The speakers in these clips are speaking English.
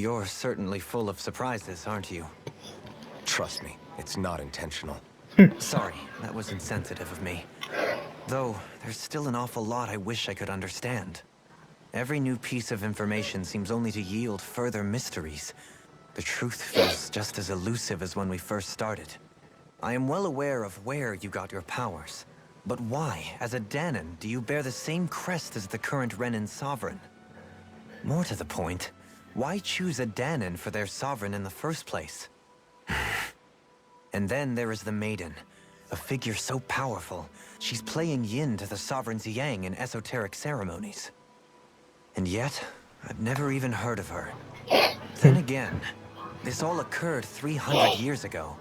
You're certainly full of surprises, aren't you? Trust me, it's not intentional. Sorry, that was insensitive of me. Though, there's still an awful lot I wish I could understand. Every new piece of information seems only to yield further mysteries. The truth feels just as elusive as when we first started. I am well aware of where you got your powers. But why, as a Dahnan, do you bear the same crest as the current Renan sovereign? More to the point, why choose a Dahnan for their sovereign in the first place? And then there is the Maiden, a figure so powerful, she's playing yin to the sovereign's yang in esoteric ceremonies. And yet, I've never even heard of her. Then again, this all occurred 300 years ago.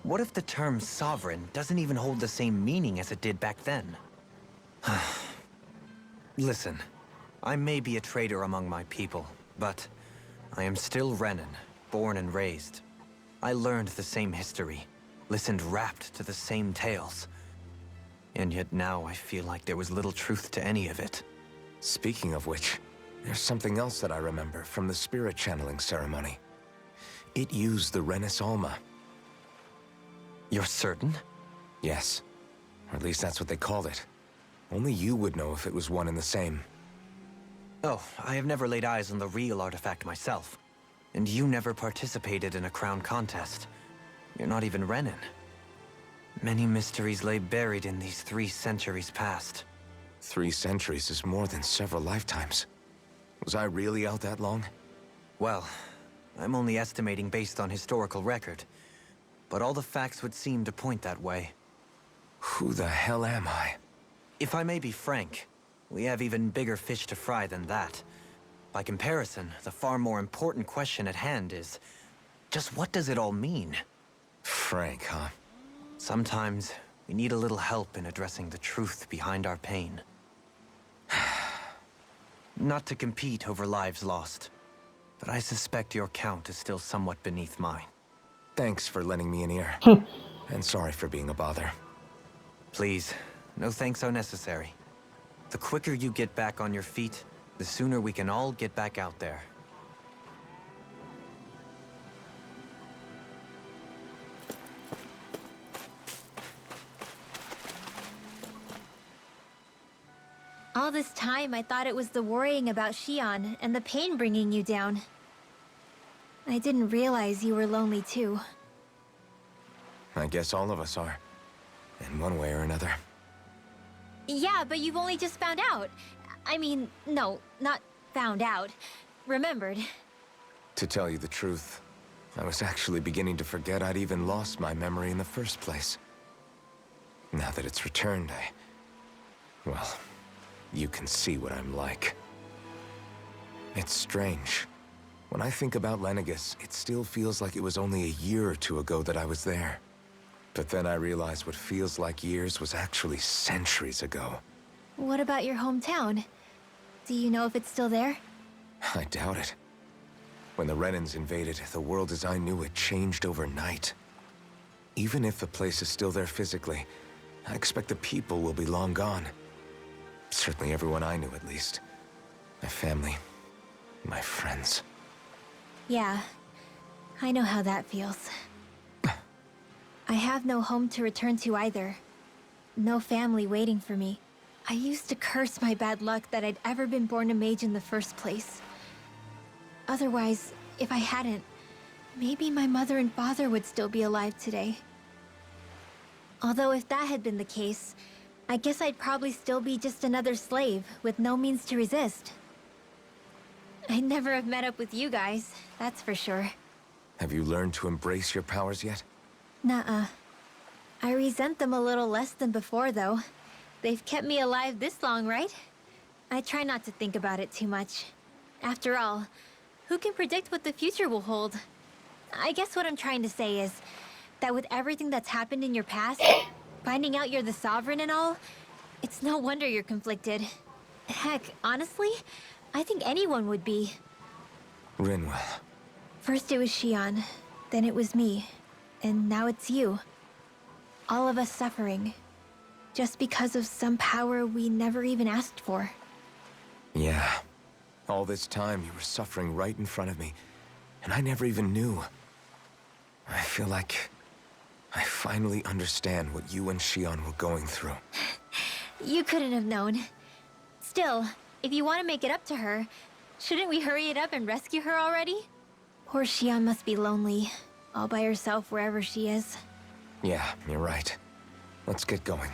What if the term sovereign doesn't even hold the same meaning as it did back then? Listen, I may be a traitor among my people, but I am still Renan, born and raised. I learned the same history, listened rapt to the same tales. And yet now I feel like there was little truth to any of it. Speaking of which, there's something else that I remember from the spirit channeling ceremony. It used the Renis Alma. You're certain? Yes. Or at least that's what they called it. Only you would know if it was one and the same. Oh, I have never laid eyes on the real artifact myself. And you never participated in a crown contest. You're not even Renan. Many mysteries lay buried in these 3 centuries past. 3 centuries is more than several lifetimes. Was I really out that long? Well, I'm only estimating based on historical record. But all the facts would seem to point that way. Who the hell am I? If I may be frank, we have even bigger fish to fry than that. By comparison, the far more important question at hand is, just what does it all mean? Frank, huh? Sometimes, we need a little help in addressing the truth behind our pain. Not to compete over lives lost, but I suspect your count is still somewhat beneath mine. Thanks for lending me an ear. And sorry for being a bother. Please, no thanks are necessary. The quicker you get back on your feet, the sooner we can all get back out there. All this time, I thought it was the worrying about Xion and the pain bringing you down. I didn't realize you were lonely too. I guess all of us are. In one way or another. Yeah, but you've only just found out. I mean, no, not found out. Remembered. To tell you the truth, I was actually beginning to forget I'd even lost my memory in the first place. Now that it's returned, well, you can see what I'm like. It's strange. When I think about Lenegis, it still feels like it was only a year or 2 ago that I was there. But then I realized what feels like years was actually centuries ago. What about your hometown? Do you know if it's still there? I doubt it. When the Renans invaded, the world as I knew it changed overnight. Even if the place is still there physically, I expect the people will be long gone. Certainly everyone I knew, at least. My family, my friends. Yeah, I know how that feels. I have no home to return to either. No family waiting for me. I used to curse my bad luck that I'd ever been born a mage in the first place. Otherwise, if I hadn't, maybe my mother and father would still be alive today. Although if that had been the case, I guess I'd probably still be just another slave with no means to resist. I'd never have met up with you guys, that's for sure. Have you learned to embrace your powers yet? Nuh-uh. I resent them a little less than before, though. They've kept me alive this long, right? I try not to think about it too much. After all, who can predict what the future will hold? I guess what I'm trying to say is that with everything that's happened in your past, finding out you're the Sovereign and all, it's no wonder you're conflicted. Heck, honestly, I think anyone would be. Rinwell. First it was Xion, then it was me, and now it's you. All of us suffering, just because of some power we never even asked for. Yeah. All this time you were suffering right in front of me, and I never even knew. I feel like I finally understand what you and Shion were going through. You couldn't have known. Still, if you want to make it up to her, shouldn't we hurry it up and rescue her already? Poor Shion must be lonely, all by herself wherever she is. Yeah, you're right. Let's get going.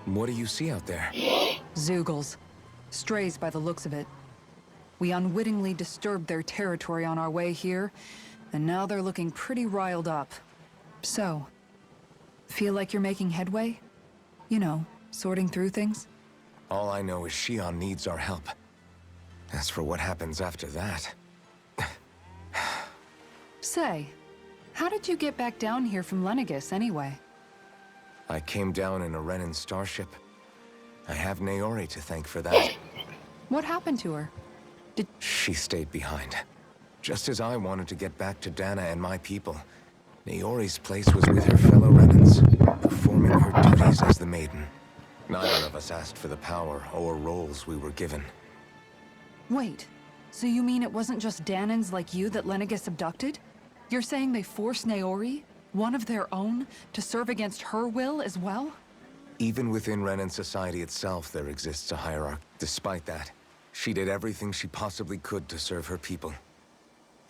What do you see out there? Zeugles. Strays by the looks of it. We unwittingly disturbed their territory on our way here, and now they're looking pretty riled up. So, feel like you're making headway? You know, sorting through things? All I know is Shion needs our help. As for what happens after that... Say, how did you get back down here from Lenegis anyway? I came down in a Renan starship. I have Naori to thank for that. What happened to her? She stayed behind. Just as I wanted to get back to Dana and my people, Naori's place was with her fellow Renans, performing her duties as the Maiden. Neither of us asked for the power or roles we were given. Wait, so you mean it wasn't just Danans like you that Lenegis abducted? You're saying they forced Naori, one of their own, to serve against her will as well? Even within Renan society itself, there exists a hierarchy. Despite that, she did everything she possibly could to serve her people.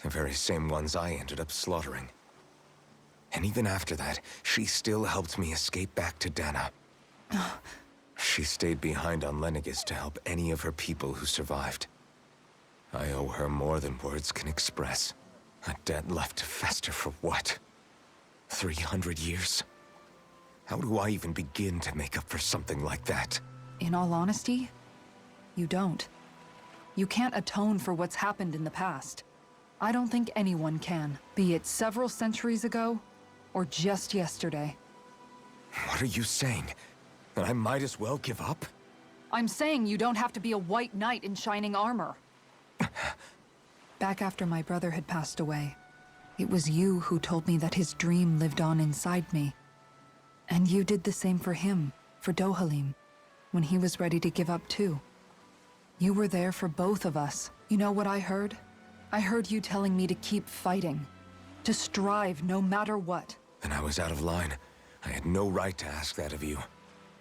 The very same ones I ended up slaughtering. And even after that, she still helped me escape back to Dana. She stayed behind on Lenegis to help any of her people who survived. I owe her more than words can express. A debt left to fester for what? 300 years? How do I even begin to make up for something like that? In all honesty, you don't. You can't atone for what's happened in the past. I don't think anyone can, be it several centuries ago, or just yesterday. What are you saying? That I might as well give up? I'm saying you don't have to be a white knight in shining armor. Back after my brother had passed away, it was you who told me that his dream lived on inside me. And you did the same for him, for Dohalim, when he was ready to give up too. You were there for both of us. You know what I heard? I heard you telling me to keep fighting, to strive no matter what. Then I was out of line. I had no right to ask that of you.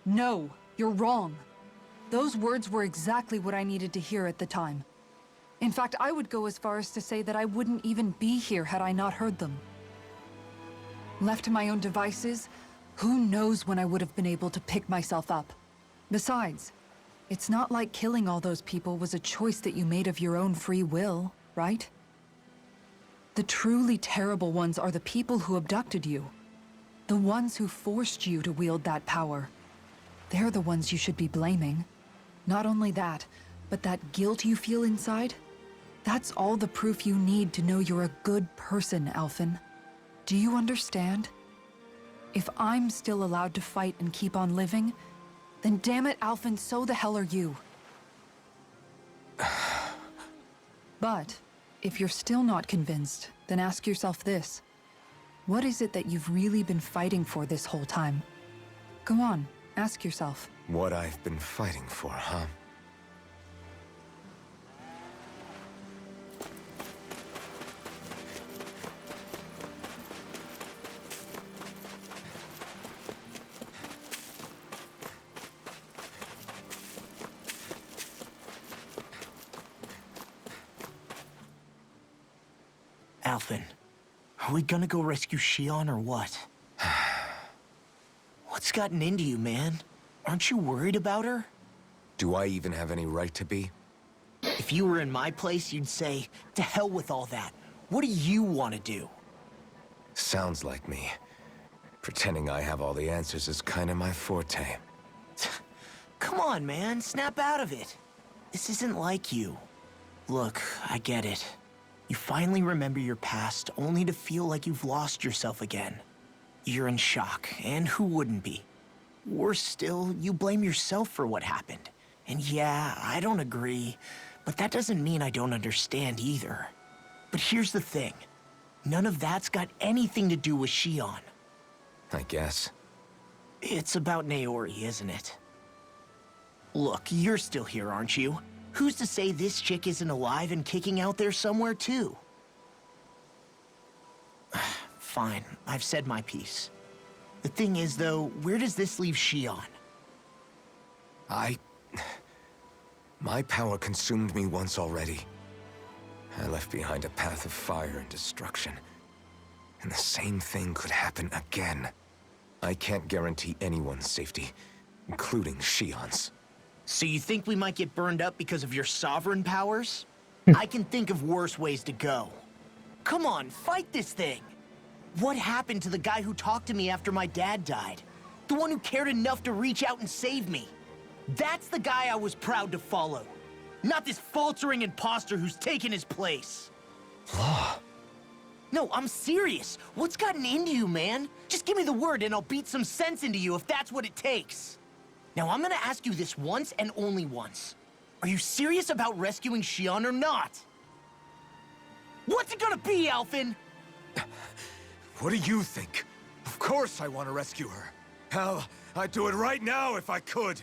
No, you're wrong. Those words were exactly what I needed to hear at the time. In fact, I would go as far as to say that I wouldn't even be here had I not heard them. Left to my own devices, who knows when I would have been able to pick myself up. Besides, it's not like killing all those people was a choice that you made of your own free will, right? The truly terrible ones are the people who abducted you. The ones who forced you to wield that power. They're the ones you should be blaming. Not only that, but that guilt you feel inside, that's all the proof you need to know you're a good person, Alphen. Do you understand? If I'm still allowed to fight and keep on living, then damn it, Alphen, so the hell are you. But, if you're still not convinced, then ask yourself this. What is it that you've really been fighting for this whole time? Go on, ask yourself. What I've been fighting for, huh? Alphen, are we gonna go rescue Shion or what? What's gotten into you, man? Aren't you worried about her? Do I even have any right to be? If you were in my place, you'd say, to hell with all that. What do you want to do? Sounds like me. Pretending I have all the answers is kind of my forte. Come on, man, snap out of it. This isn't like you. Look, I get it. You finally remember your past, only to feel like you've lost yourself again. You're in shock, and who wouldn't be? Worse still, you blame yourself for what happened. And yeah, I don't agree, but that doesn't mean I don't understand either. But here's the thing. None of that's got anything to do with Shion. I guess. It's about Naori, isn't it? Look, you're still here, aren't you? Who's to say this chick isn't alive and kicking out there somewhere, too? Fine, I've said my piece. The thing is, though, where does this leave Shion? My power consumed me once already. I left behind a path of fire and destruction. And the same thing could happen again. I can't guarantee anyone's safety, including Shion's. So you think we might get burned up because of your sovereign powers? I can think of worse ways to go. Come on, fight this thing! What happened to the guy who talked to me after my dad died? The one who cared enough to reach out and save me? That's the guy I was proud to follow. Not this faltering imposter who's taken his place. Law. No, I'm serious. What's gotten into you, man? Just give me the word and I'll beat some sense into you if that's what it takes. Now, I'm gonna ask you this once and only once. Are you serious about rescuing Shion or not? What's it gonna be, Alphen? What do you think? Of course I want to rescue her. Hell, I'd do it right now if I could.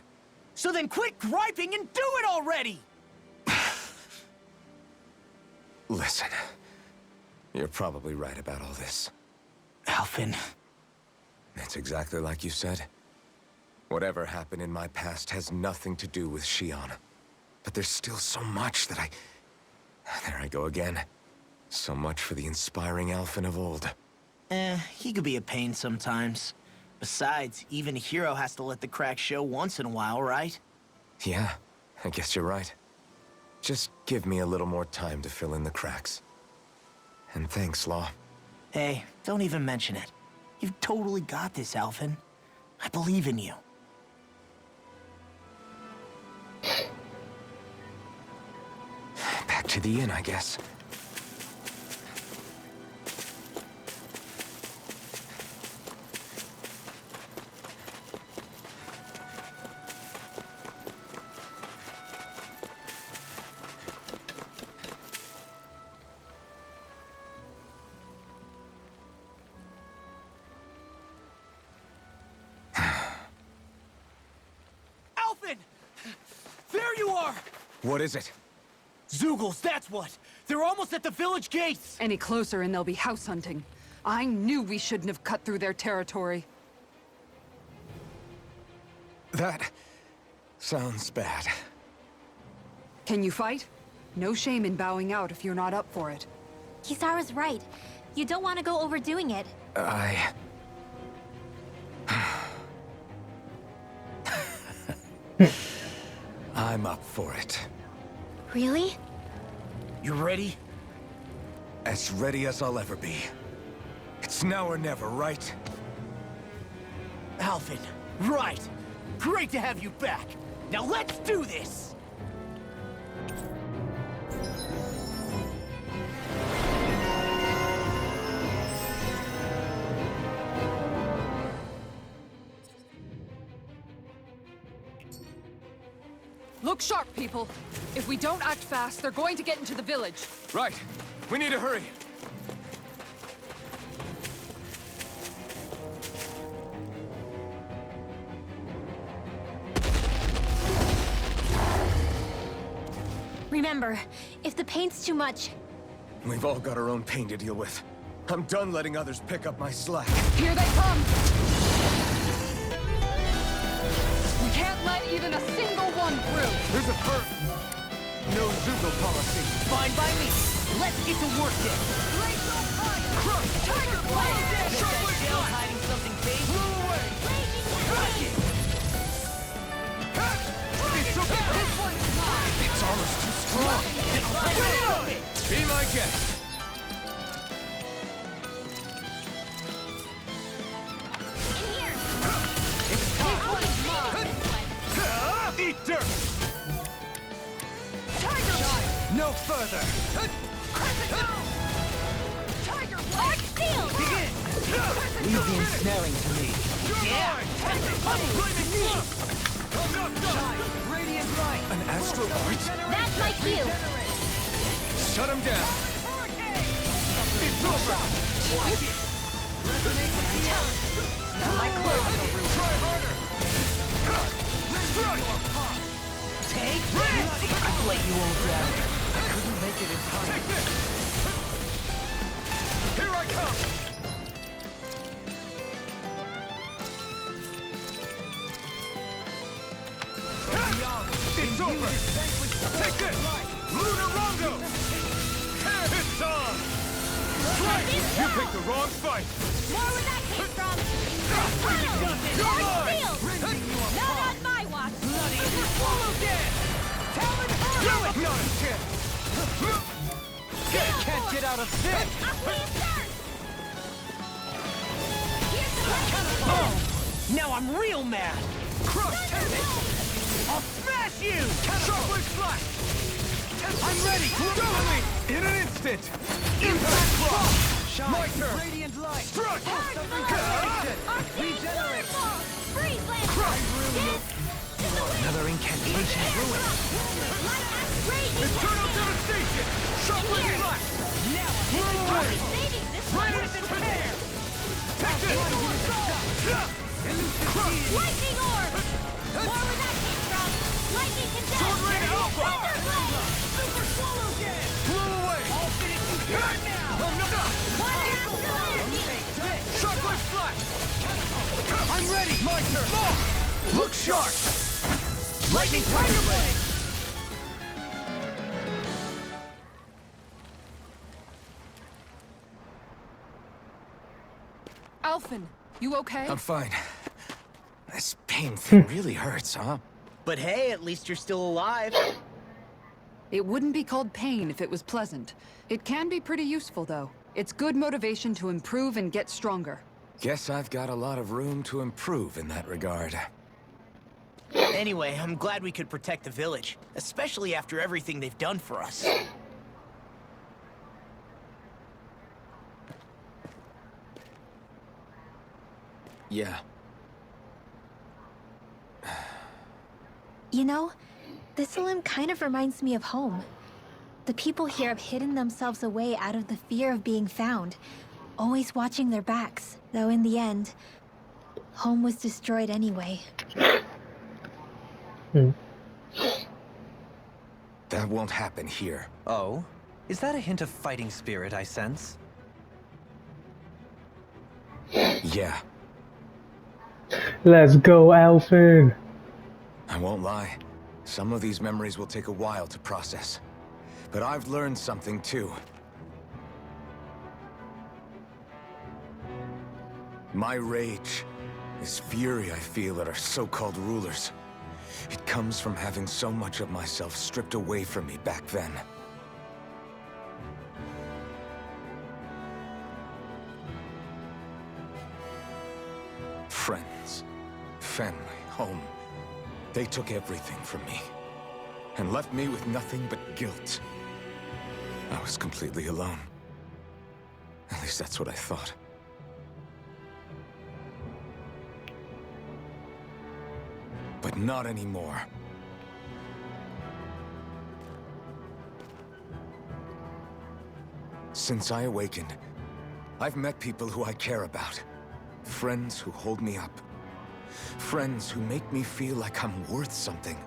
So then quit griping and do it already! Listen, you're probably right about all this. Alphen. It's exactly like you said. Whatever happened in my past has nothing to do with Shion. But there's still so much that There I go again. So much for the inspiring Alphen of old. He could be a pain sometimes. Besides, even a hero has to let the cracks show once in a while, right? Yeah, I guess you're right. Just give me a little more time to fill in the cracks. And thanks, Law. Hey, don't even mention it. You've totally got this, Alphen. I believe in you. Back to the inn, I guess. Alphen! There you are! What is it? Zeugles, that's what! They're almost at the village gates! Any closer and they'll be house hunting. I knew we shouldn't have cut through their territory. That sounds bad. Can you fight? No shame in bowing out if you're not up for it. Kisara's right. You don't want to go overdoing it. I'm up for it. Really? You ready? As ready as I'll ever be. It's now or never, right? Alphen, right! Great to have you back! Now let's do this! Look sharp, people. If we don't act fast, they're going to get into the village. Right. We need to hurry. Remember, if the pain's too much... We've all got our own pain to deal with. I'm done letting others pick up my slack. Here they come! We can't let even a single one through! There's a no Zuko policy. Fine by me. Let's get to work then. Glacial fire! Tiger blade! Shell's hiding something big. This one's mine! Its armor's too strong. Be my guest. Eat dirt! Tiger blade! No further! Tiger blade! Steel! Leave the ensnaring to me. Yeah! Radiant light! An astral art? That's my cue! Shut him down! It's over! Watch it! Resonate with the end! Now my clothes will ruin. Try harder! Strike! Take this! I let you all down. Couldn't make it in time. Take this! Here I come! It's over! Take this! Lunar Rondo! It's on! Strike! You picked the wrong fight! More where that came from! You're More mine! steel! Not on my watch! Swallow dead! Talon hurl! Not a chance! Can't get out of this! I'll see you first! Oh! Now I'm real mad! Crush tennis! I'll smash you! Shockwave flash! I'm ready! Go! In an instant! Impact block! My turn! Radiant light! Struck! Regenerate! Freeze land! Another incantation. Eternal devastation! Shockwave flash! Right into tear! Take this! Lightning orb! More where that came from! Lightning condense! Sword Rain Alpha! Thunderblade! Super swallow dead! Blow away! I'll finish you right now! One half Shockwave flash! I'm ready! My turn! Look sharp! Lightning Tiger Blade! Alphen, you okay? I'm fine. This pain thing really hurts, huh? But hey, at least you're still alive. It wouldn't be called pain if it was pleasant. It can be pretty useful, though. It's good motivation to improve and get stronger. Guess I've got a lot of room to improve in that regard. Anyway, I'm glad we could protect the village, especially after everything they've done for us. Yeah. You know, Thistlym kind of reminds me of home. The people here have hidden themselves away out of the fear of being found, always watching their backs, though in the end, home was destroyed anyway. That won't happen here. Oh? Is that a hint of fighting spirit I sense? Yeah. Let's go, Alphen. I won't lie. Some of these memories will take a while to process. But I've learned something too. My rage, this fury I feel at our so-called rulers, it comes from having so much of myself stripped away from me back then. Friends, family, home. They took everything from me, and left me with nothing but guilt. I was completely alone. At least that's what I thought. But not anymore. Since I awakened, I've met people who I care about. Friends who hold me up. Friends who make me feel like I'm worth something.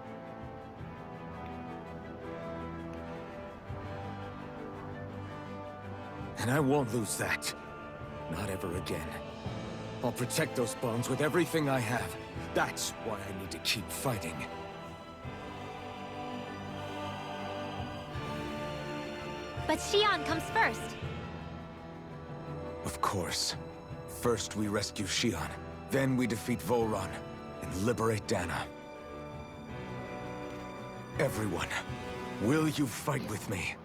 And I won't lose that. Not ever again. I'll protect those bonds with everything I have. That's why I need to keep fighting. But Xion comes first. Of course. First we rescue Xion, then we defeat Volron, and liberate Dana. Everyone, will you fight with me?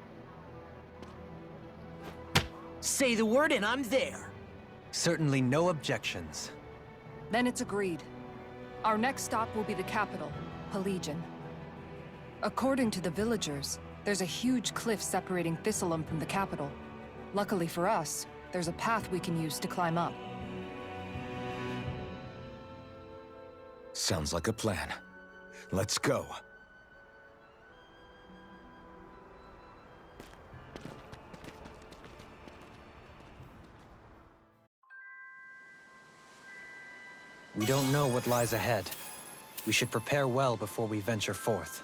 Say the word and I'm there. Certainly no objections. Then it's agreed. Our next stop will be the capital, Pelegion. According to the villagers, there's a huge cliff separating Thistlym from the capital. Luckily for us, there's a path we can use to climb up. Sounds like a plan. Let's go. We don't know what lies ahead. We should prepare well before we venture forth.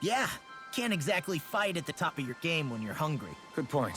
Yeah, can't exactly fight at the top of your game when you're hungry. Good point.